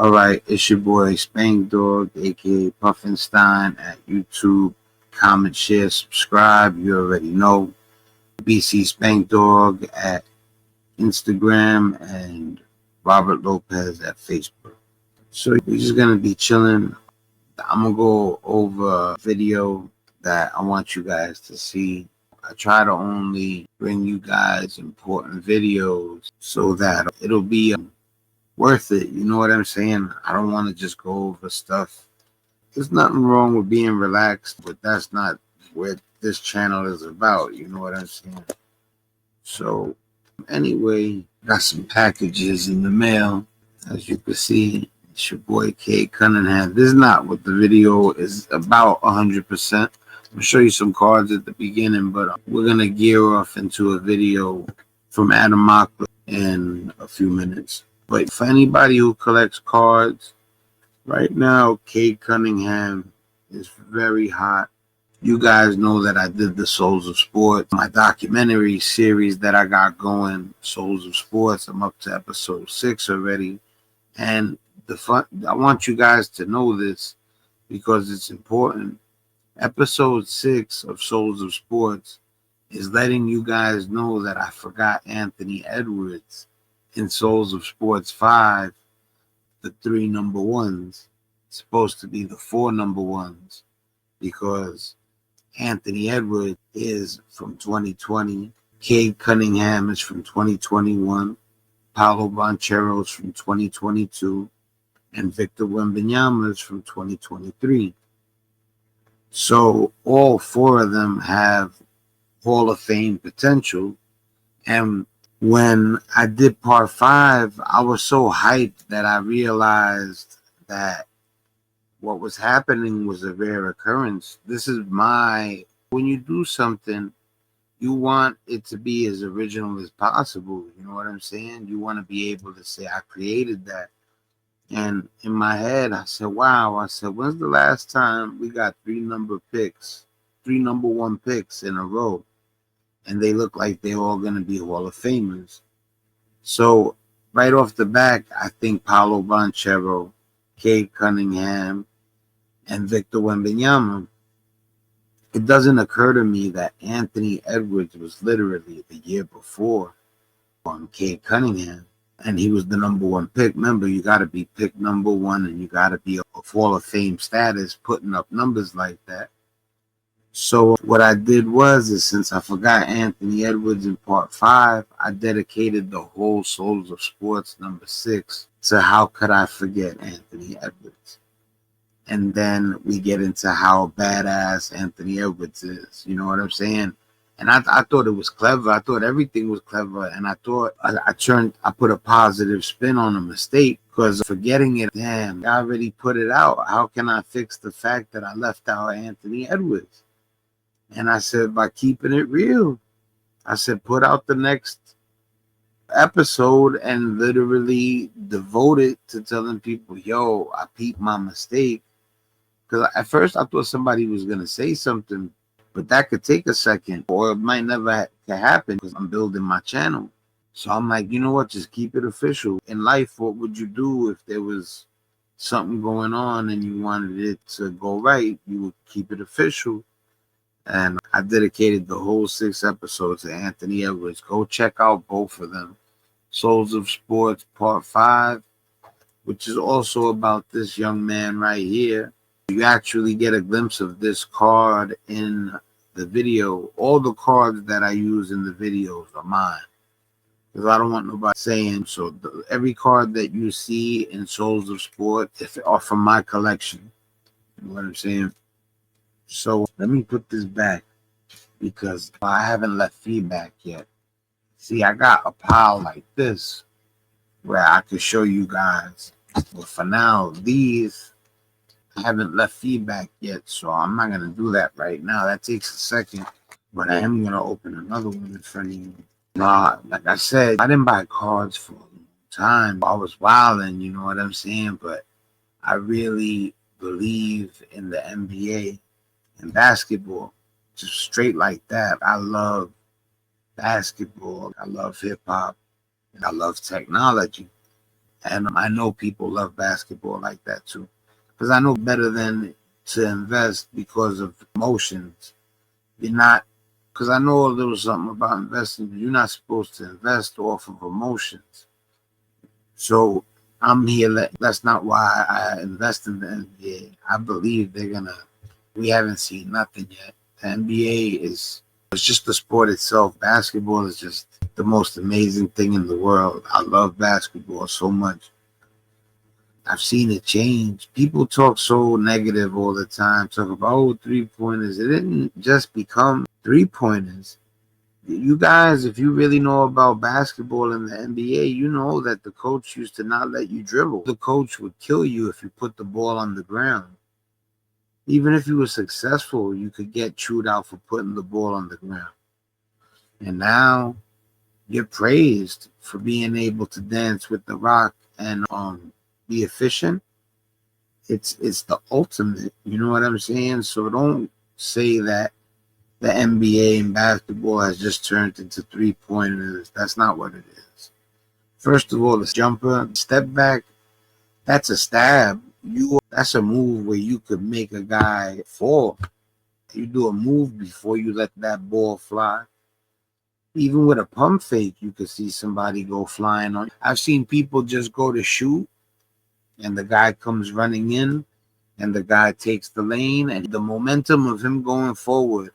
All right, it's your boy Spankdog, aka Puffinstein at YouTube. Comment, share, subscribe. You already know. BC Spankdog at Instagram and Robert Lopez at Facebook. So we're just gonna be chilling. I'm gonna go over a video that I want you guys to see. I try to only bring you guys important videos so that it'll be worth it. You know what I'm saying? I don't want to just go over stuff. There's nothing wrong with being relaxed, but that's not what this channel is about. You know what I'm saying? So anyway, got some packages in the mail. As you can see, it's your boy K Cunningham. This is not what the video is about 100%. I'm gonna show you some cards at the beginning, but we're gonna gear off into a video from Adam Mockler in a few minutes. But for anybody who collects cards, right now, Kate Cunningham is very hot. You guys know that I did the Souls of Sports, my documentary series that I got going, Souls of Sports. I'm up to episode 6 already. And I want you guys to know this because it's important. Episode 6 of Souls of Sports is letting you guys know that I forgot Anthony Edwards in Souls of Sports 5, the 3 number ones. It's supposed to be the 4 number ones because Anthony Edwards is from 2020, Cade Cunningham is from 2021, Paolo Banchero is from 2022, and Victor Wembanyama is from 2023. So all 4 of them have Hall of Fame potential. And when I did part 5, I was so hyped that I realized that what was happening was a rare occurrence. When you do something, you want it to be as original as possible. You know what I'm saying? You want to be able to say, I created that. And in my head, I said, wow. I said, when's the last time we got 3 number 1 picks in a row? And they look like they're all going to be Hall of Famers. So right off the back, I think Paolo Banchero, Cade Cunningham, and Victor Wembanyama. It doesn't occur to me that Anthony Edwards was literally the year before on Cade Cunningham, and he was the number 1 pick. Remember, you got to be pick number 1, and you got to be of Hall of Fame status, putting up numbers like that. So what I did was, since I forgot Anthony Edwards in part 5, I dedicated the whole Souls of Sports number 6 to how could I forget Anthony Edwards. And then we get into how badass Anthony Edwards is. You know what I'm saying? And I thought it was clever. I thought everything was clever. And I thought I put a positive spin on a mistake because forgetting it, damn, I already put it out. How can I fix the fact that I left out Anthony Edwards? And I said, by keeping it real, I said, put out the next episode and literally devote it to telling people, yo, I peeped my mistake. Because at first I thought somebody was going to say something, but that could take a second, or it might never happen because I'm building my channel. So I'm like, you know what, just keep it official. In life, what would you do if there was something going on and you wanted it to go right? You would keep it official. And I dedicated the whole 6 episodes to Anthony Edwards. Go check out both of them. Souls of Sports Part 5, which is also about this young man right here. You actually get a glimpse of this card in the video. All the cards that I use in the videos are mine, because I don't want nobody saying so. Every card that you see in Souls of Sport are from my collection. You know what I'm saying? So let me put this back because I haven't left feedback yet. See, I got a pile like this where I could show you guys. But for now, these I haven't left feedback yet, so I'm not going to do that right now. That takes a second. But I am going to open another one in front of you. Nah, like I said, I didn't buy cards for a long time. I was wilding, you know what I'm saying? But I really believe in the NBA and basketball, just straight like that. I love basketball, I love hip-hop, and I love technology. And I know people love basketball like that too. Because I know better than to invest because of emotions. You're not, because I know a little something about investing. You're not supposed to invest off of emotions. So I'm here. That's not why I invest in the NBA. I believe they're gonna. We haven't seen nothing yet. The NBA is. It's just the sport itself. Basketball is just the most amazing thing in the world. I love basketball so much. I've seen it change. People talk so negative all the time, talk about, oh, 3-pointers. It didn't just become 3-pointers. You guys, if you really know about basketball in the NBA, you know that the coach used to not let you dribble. The coach would kill you if you put the ball on the ground. Even if you were successful, you could get chewed out for putting the ball on the ground. And now you're praised for being able to dance with the rock and be efficient. It's the ultimate. You know what I'm saying? So don't say that the NBA and basketball has just turned into 3-pointers. That's not what it is. First of all, the jumper, step back, that's a stab. That's a move where you could make a guy fall. You do a move before you let that ball fly. Even with a pump fake, you could see somebody go flying on. I've seen people just go to shoot and the guy comes running in and the guy takes the lane, and the momentum of him going forward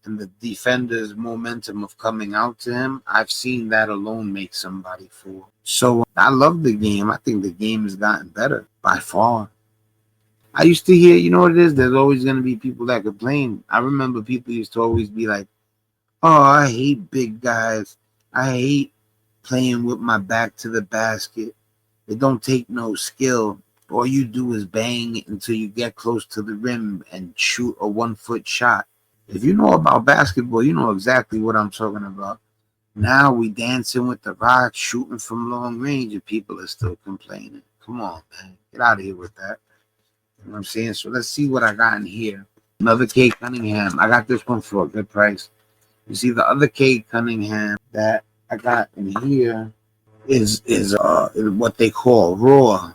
and the defender's momentum of coming out to him, I've seen that alone make somebody fall. So I love the game. I think the game has gotten better by far. I used to hear, you know what it is? There's always going to be people that complain. I remember people used to always be like, oh, I hate big guys. I hate playing with my back to the basket. It don't take no skill. All you do is bang until you get close to the rim and shoot a 1-foot shot. If you know about basketball, you know exactly what I'm talking about. Now we dancing with the rock, shooting from long range, and people are still complaining. Come on, man. Get out of here with that. You know what I'm saying? So let's see what I got in here. Another Kate Cunningham. I got this one for a good price. You see, the other Kate Cunningham that I got in here is what they call raw.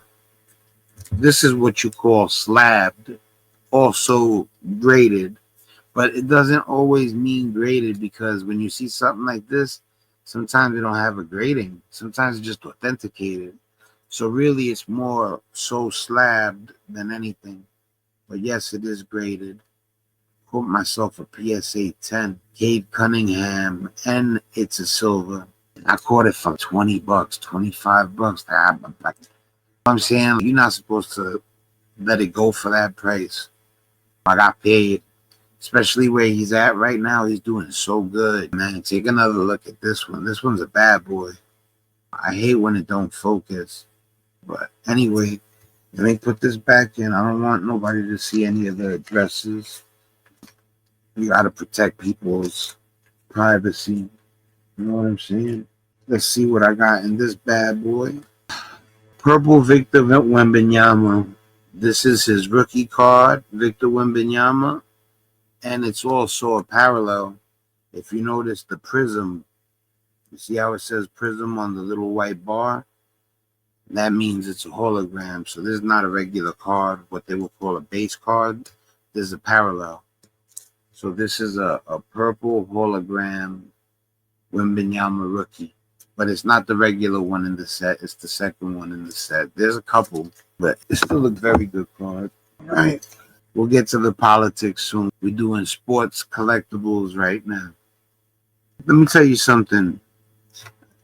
This is what you call slabbed, also graded. But it doesn't always mean graded, because when you see something like this, sometimes they don't have a grading. Sometimes it's just authenticated. So really it's more so slabbed than anything. But yes, it is graded. Quote myself a PSA 10. Cade Cunningham, and it's a silver. I caught it for $20, $25. I'm saying you're not supposed to let it go for that price. I got paid. Especially where he's at right now, he's doing so good, man. Take another look at this one. This one's a bad boy. I hate when it don't focus. But anyway, let me put this back in. I don't want nobody to see any of the addresses. You gotta protect people's privacy. You know what I'm saying? Let's see what I got in this bad boy. Purple Victor Wembanyama. This is his rookie card, Victor Wembanyama. And it's also a parallel. If you notice the prism, you see how it says prism on the little white bar? That means it's a hologram. So this is not a regular card, what they would call a base card. This is a parallel. So this is a purple hologram Wembanyama rookie. But it's not the regular one in the set. It's the second one in the set. There's a couple, but it's still a very good card. All right. We'll get to the politics soon. We're doing sports collectibles right now. Let me tell you something.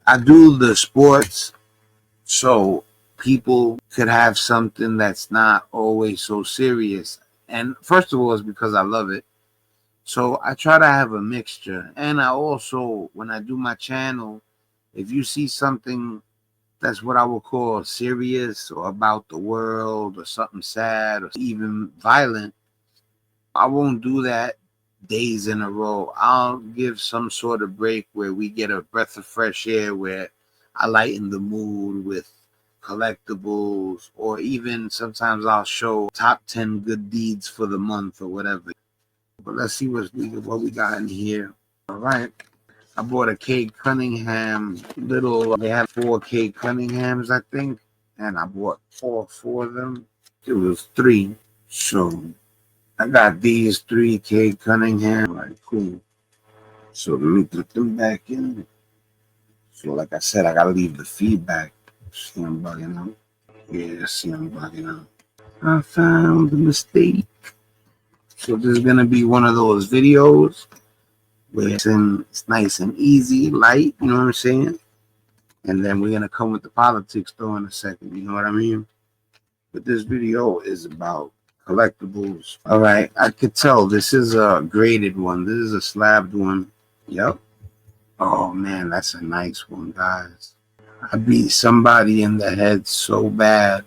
I do the sports so people could have something that's not always so serious. And first of all, it's because I love it. So I try to have a mixture. And I also, when I do my channel, if you see something that's what I would call serious or about the world or something sad or even violent, I won't do that days in a row. I'll give some sort of break where we get a breath of fresh air, where I lighten the mood with collectibles, or even sometimes I'll show top 10 good deeds for the month or whatever. But let's see what we got in here. All right. I bought a Cade Cunningham little, they have 4 Cade Cunninghams, I think. and I bought all 4 of them. It was 3. So I got these 3K Cunningham. All right, cool. So let me put them back in. So like I said, I gotta leave the feedback. See, I'm bugging out. Yeah, see, I'm bugging out. I found the mistake. So this is gonna be one of those videos where it's nice and easy, light, you know what I'm saying? And then we're gonna come with the politics though in a second, you know what I mean? But this video is about collectibles. All right, I could tell this is a graded one. This is a slabbed one. Yep. Oh man, that's a nice one, guys. I beat somebody in the head so bad.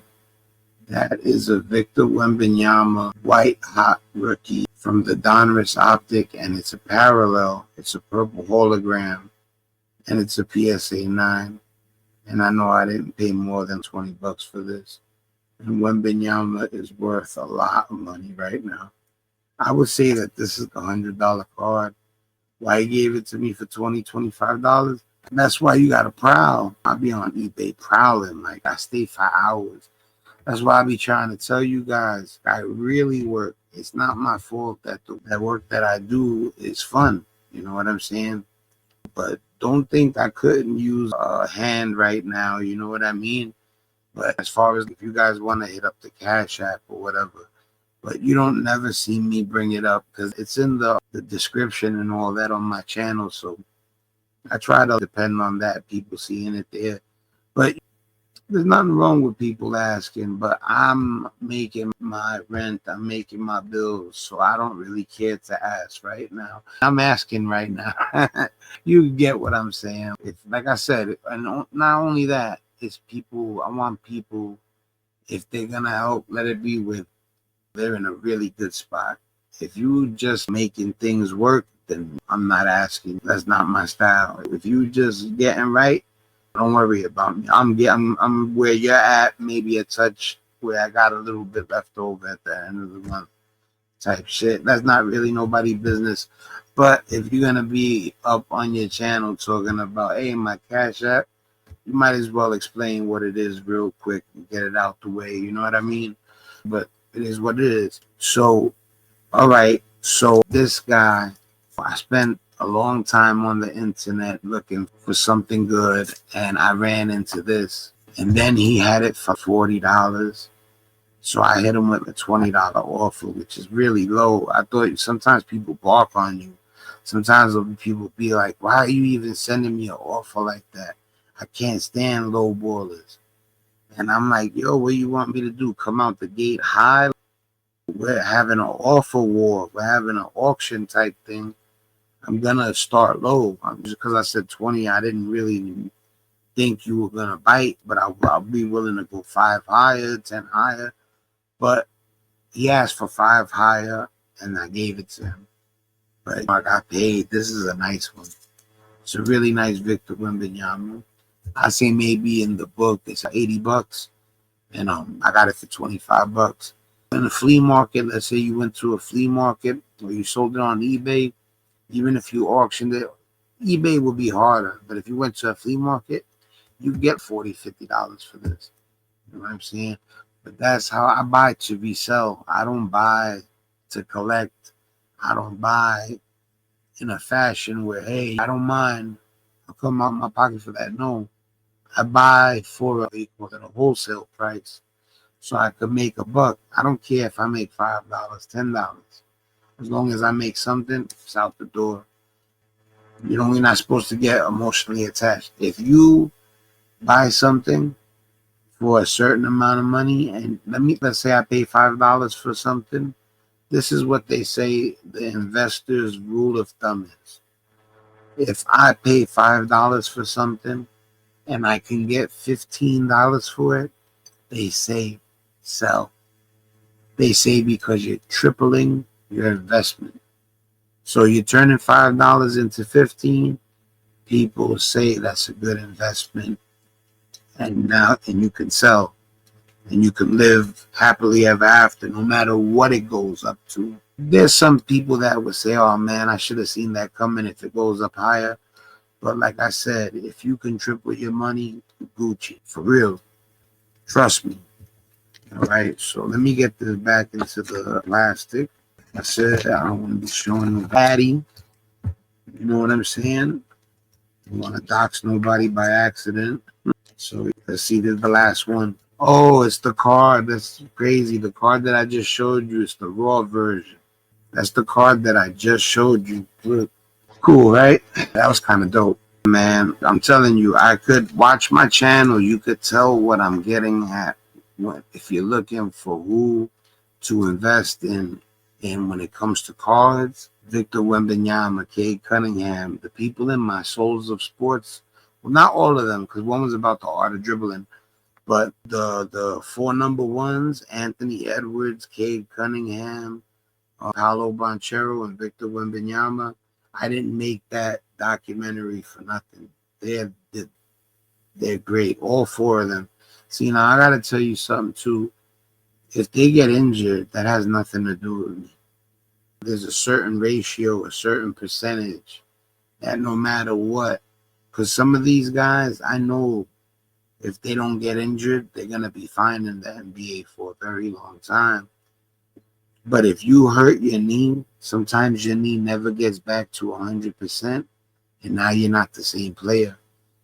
That is a Victor Wembanyama white hot rookie from the Donruss Optic, and it's a parallel. It's a purple hologram, and it's a PSA 9. And I know I didn't pay more than $20 for this. And Wembanyama is worth a lot of money right now. I would say that this is a $100 card. Why he gave it to me for $20, $25? That's why you gotta prowl. I be on eBay prowling. Like, I stay for hours. That's why I be trying to tell you guys, I really work. It's not my fault that that work that I do is fun. You know what I'm saying? But don't think I couldn't use a hand right now. You know what I mean? But as far as if you guys want to hit up the Cash App or whatever, but you don't never see me bring it up because it's in the description and all that on my channel. So I try to depend on that, people seeing it there. But there's nothing wrong with people asking, but I'm making my rent, I'm making my bills, so I don't really care to ask right now. I'm asking right now. You get what I'm saying. If, like I said, and not only that, it's people, I want people, if they're gonna help, let it be with, they're in a really good spot. If you just making things work, then I'm not asking. That's not my style. If you just getting right, don't worry about me. I'm where you're at, maybe a touch where I got a little bit left over at the end of the month type shit. That's not really nobody's business. But if you're gonna be up on your channel talking about, hey, my Cash App, you might as well explain what it is real quick and get it out the way. You know what I mean? But it is what it is. So, all right. So this guy, I spent a long time on the internet looking for something good, and I ran into this, and then he had it for $40. So I hit him with a $20 offer, which is really low. I thought sometimes people bark on you. Sometimes people be like, why are you even sending me an offer like that? I can't stand low ballers. And I'm like, yo, what you want me to do? Come out the gate high? We're having an offer war. We're having an auction type thing. I'm gonna start low. Just because I said 20, I didn't really think you were gonna bite, but I'll be willing to go 5 higher, 10 higher. But he asked for 5 higher, and I gave it to him. But I got paid. This is a nice one. It's a really nice Victor Wembanyama. I say maybe in the book it's $80, and I got it for $25. In a flea market, let's say you went to a flea market or you sold it on eBay. Even if you auctioned it, eBay will be harder. But if you went to a flea market, you get $40, $50 for this. You know what I'm saying? But that's how I buy to resell. I don't buy to collect. I don't buy in a fashion where, hey, I don't mind. I'll come out my pocket for that. No. I buy for a wholesale price so I could make a buck. I don't care if I make $5, $10. As long as I make something, it's out the door. You know, we're not supposed to get emotionally attached. If you buy something for a certain amount of money, and let's say I pay $5 for something, this is what they say the investor's rule of thumb is. If I pay $5 for something and I can get $15 for it, they say sell. They say because you're tripling your investment. So you're turning $5 into 15. People say that's a good investment, and you can sell, and you can live happily ever after, no matter what it goes up to. There's some people that would say, "Oh man, I should have seen that coming if it goes up higher." But like I said, if you can triple your money, Gucci for real. Trust me. All right, so let me get this back into the plastic. I said I don't want to be showing no patty. You know what I'm saying? You want to dox nobody by accident. So let's see, this is the last one. Oh, it's the card. That's crazy. The card that I just showed you is the raw version. That's the card that I just showed you. Look, cool, right? That was kind of dope. Man, I'm telling you, I could watch my channel. You could tell what I'm getting at. If you're looking for who to invest in, and when it comes to cards, Victor Wembanyama, Cade Cunningham, the people in my Souls of Sports, well, not all of them, because one was about the art of dribbling, but the four number ones, Anthony Edwards, Cade Cunningham, Paolo Banchero, and Victor Wembanyama, I didn't make that documentary for nothing. They're great, all four of them. See, now I gotta tell you something too. If they get injured, that has nothing to do with me. There's a certain ratio, a certain percentage that no matter what, because some of these guys, I know if they don't get injured, they're gonna be fine in the NBA for a very long time. But if you hurt your knee, sometimes your knee never gets back to 100%, and now you're not the same player.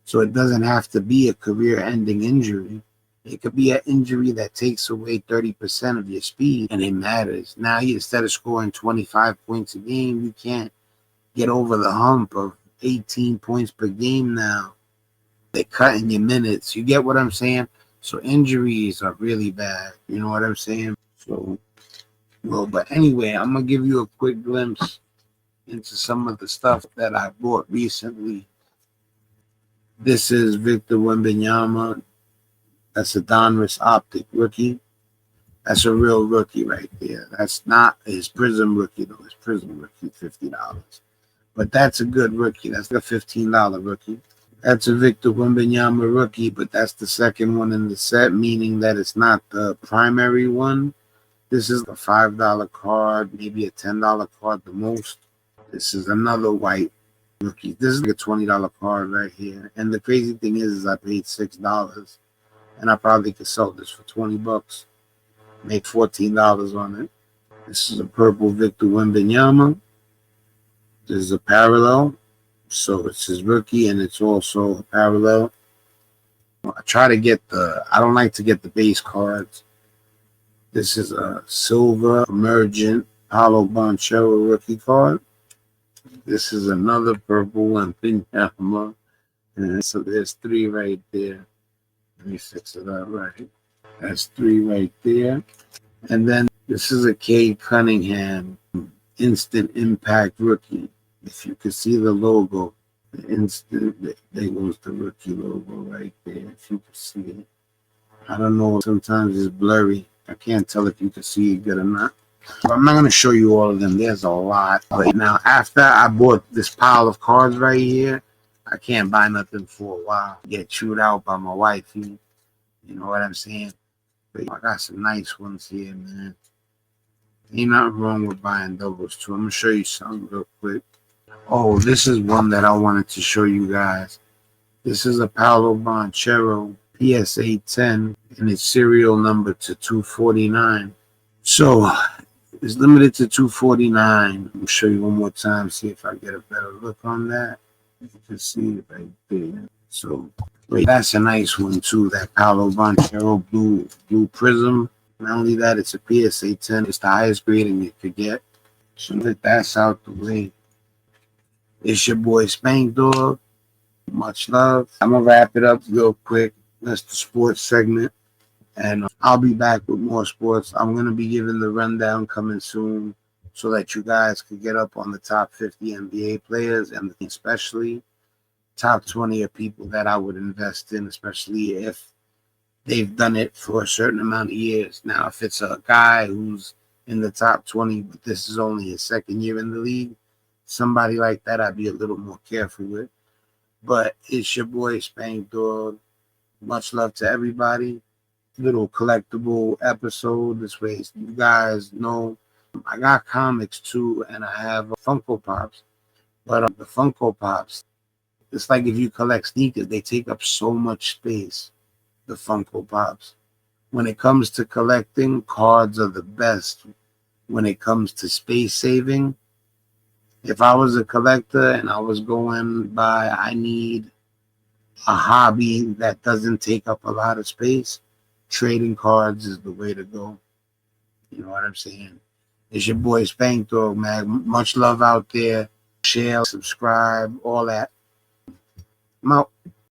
So it doesn't have to be a career-ending injury. It could be an injury that takes away 30% of your speed, and it matters. Now, instead of scoring 25 points a game, you can't get over the hump of 18 points per game now. They're cutting your minutes. You get what I'm saying? So injuries are really bad. You know what I'm saying? So, well, but anyway, I'm going to give you a quick glimpse into some of the stuff that I bought recently. This is Victor Wembanyama. That's a Donruss Optic rookie. That's a real rookie right there. That's not his Prism rookie, though. His Prism rookie, $50. But that's a good rookie. That's a $15 rookie. That's a Victor Wembanyama rookie, but that's the second one in the set, meaning that it's not the primary one. This is a $5 card, maybe a $10 card the most. This is another white rookie. This is like a $20 card right here. And the crazy thing is I paid $6. And I probably could sell this for $20, make $14 on it. This is a purple Victor Wembanyama. This is a parallel, so it's his rookie, and it's also a parallel. I try to get I don't like to get the base cards. This is a silver emergent Paolo Banchero rookie card. This is another purple Wembanyama, and so there's three right there. Let me fix it up right. That's three right there. And then this is a Cade Cunningham Instant Impact rookie. If you can see the logo, the instant, there goes the rookie logo right there. If you can see it. I don't know, sometimes it's blurry. I can't tell if you can see it good or not. But I'm not going to show you all of them. There's a lot. But now, after I bought this pile of cards right here, I can't buy nothing for a while. Get chewed out by my wife. You know what I'm saying? But I got some nice ones here, man. Ain't nothing wrong with buying doubles, too. I'm going to show you something real quick. Oh, this is one that I wanted to show you guys. This is a Paolo Banchero PSA 10, and it's serial number to 249. So, it's limited to 249. I'll show you one more time, see if I get a better look on that. You can see it right there. So, wait, that's a nice one too. That Paolo Banchero blue prism. Not only that, it's a PSA 10. It's the highest grading it could get. So let that's out the way. It's your boy Spankdog. Much love. I'm gonna wrap it up real quick. That's the sports segment, and I'll be back with more sports. I'm gonna be giving the rundown coming soon, so that you guys can get up on the top 50 NBA players, and especially top 20 of people that I would invest in, especially if they've done it for a certain amount of years. Now, if it's a guy who's in the top 20, but this is only his second year in the league, somebody like that I'd be a little more careful with. But it's your boy Spankdog. Much love to everybody. Little collectible episode. This way you guys know I got comics too, and I have Funko Pops. But the Funko Pops, it's like if you collect sneakers, they take up so much space, the Funko Pops. When it comes to collecting, cards are the best. When it comes to space saving, if I was a collector and I was going by, I need a hobby that doesn't take up a lot of space, trading cards is the way to go. You know what I'm saying? It's your boy Spankdog, man. Much love out there. Share, subscribe, all that. I'm out.